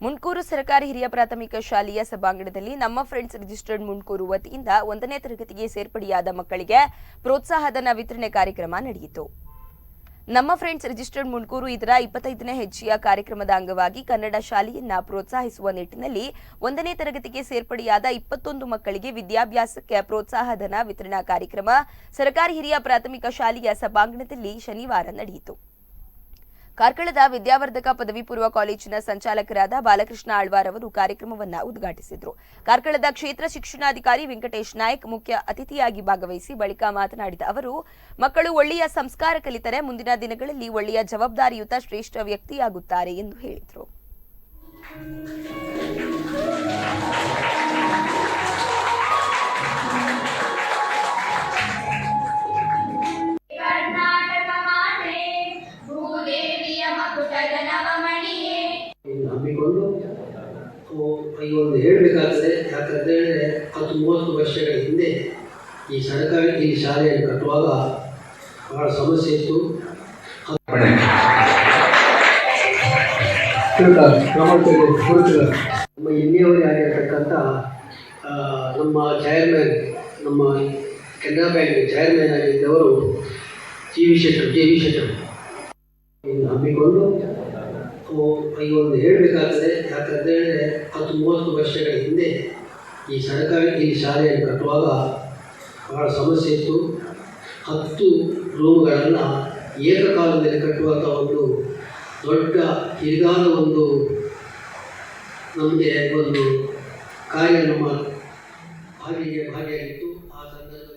ಮುನ್ಕೂರು ಸರ್ಕಾರಿ ಹಿರಿಯ ಪ್ರಾಥಮಿಕ ಶಾಲೆಯ ಸಭಾಂಗಣದಲ್ಲಿ ನಮ್ಮ ಫ್ರೆಂಡ್ಸ್ ರಿಜಿಸ್ಟರ್ಡ್ ಮುನ್ಕೂರು ವತಿಯಿಂದ 1ನೇ ತರಗತಿಗೆ ಸೇರ್ಪಡೆಯಾದ ಮಕ್ಕಳಿಗೆ ಪ್ರೋತ್ಸಾಹಧನ ವಿತರಣೆ ಕಾರ್ಯಕ್ರಮ ನಡೆಯಿತು. ನಮ್ಮ ಫ್ರೆಂಡ್ಸ್ ರಿಜಿಸ್ಟರ್ಡ್ ಮುನ್ಕೂರು ಇದರ 25ನೇ ಹೆಜ್ಜೆಯ ಕಾರ್ಯಕ್ರಮದ ಅಂಗವಾಗಿ ಕನ್ನಡ ಶಾಲೆಯನ್ನ ಪ್ರೋತ್ಸಾಹಿಸುವ ನಿಟ್ಟಿನಲ್ಲಿ 1ನೇ ತರಗತಿಗೆ ಸೇರ್ಪಡೆಯಾದ 21 ಮಕ್ಕಳಿಗೆ ವಿದ್ಯಾಭ್ಯಾಸಕ್ಕೆ ಪ್ರೋತ್ಸಾಹಧನ ವಿತರಣಾ ಕಾರ್ಯಕ್ರಮ ಸರ್ಕಾರಿ ಹಿರಿಯ ಪ್ರಾಥಮಿಕ ಶಾಲೆಯ ಸಭಾಂಗಣದಲ್ಲಿ ಶನಿವಾರ ನಡೆಯಿತು. ಕಾರ್ಕಳದ ವಿದ್ಯಾವರ್ಧಕ ಪದವಿ ಪೂರ್ವ ಕಾಲೇಜಿನ ಸಂಚಾಲಕರಾದ ಬಾಲಕೃಷ್ಣ ಆಳ್ವಾರ್ ಅವರು ಕಾರ್ಯಕ್ರಮವನ್ನು ಉದ್ಘಾಟಿಸಿದರು. ಕಾರ್ಕಳದ ಕ್ಷೇತ್ರ ಶಿಕ್ಷಣಾಧಿಕಾರಿ ವೆಂಕಟೇಶ್ ನಾಯ್ಕ್ ಮುಖ್ಯ ಅತಿಥಿಯಾಗಿ ಭಾಗವಹಿಸಿ ಬಳಿಕ ಮಾತನಾಡಿದ ಅವರು, ಮಕ್ಕಳು ಒಳ್ಳೆಯ ಸಂಸ್ಕಾರ ಕಲಿತರೆ ಮುಂದಿನ ದಿನಗಳಲ್ಲಿ ಒಳ್ಳೆಯ ಜವಾಬ್ದಾರಿಯುತ ಶ್ರೇಷ್ಠ ವ್ಯಕ್ತಿಯಾಗುತ್ತಾರೆ ಎಂದು ಹೇಳಿದರು. ಹಮ್ಮಿಕೊಂಡು ಈ ಒಂದು ಹೇಳಬೇಕಾದ್ರೆ ಯಾಕಂತ ಹೇಳಿದ್ರೆ 30 ವರ್ಷಗಳ ಹಿಂದೆ ಈ ಸರ್ಕಾರಿ ಶಾಲೆಯನ್ನು ಕಟ್ಟುವಾಗ ಬಹಳ ಸಮಸ್ಯೆ ಇತ್ತು. ನಮ್ಮ ಇಲ್ಲಿಯವರೇ ಆಗಿರತಕ್ಕಂಥ ನಮ್ಮ ಚೇರ್ಮನ್, ನಮ್ಮ ಕೆನರಾ ಬ್ಯಾಂಕ್ ಚೇರ್ಮನ್ ಆಗಿದ್ದವರು ಜಿ ವಿ ಶೆಟ್ಟರ್ ಹಮ್ಮಿಕೊಂಡು ಈ ಒಂದು ಹೇಳಬೇಕಾದ್ರೆ ಯಾಕಂತ ಹೇಳಿದ್ರೆ 30 ವರ್ಷಗಳ ಹಿಂದೆ ಈ ಸರ್ಕಾರಿ ಶಾಲೆಯನ್ನು ಕಟ್ಟುವಾಗ ಬಹಳ ಸಮಸ್ಯೆ ಇತ್ತು. 10 ರೂಮ್ಗಳನ್ನು ಏಕಕಾಲದಲ್ಲಿ ಕಟ್ಟುವಂಥ ಒಂದು ದೊಡ್ಡ ಹಿರಿದಾದ ಒಂದು ನಮಗೆ ಒಂದು ಕಾರ್ಯ ನಮ್ಮ ಭಾಗಿಯಾಗಿತ್ತು.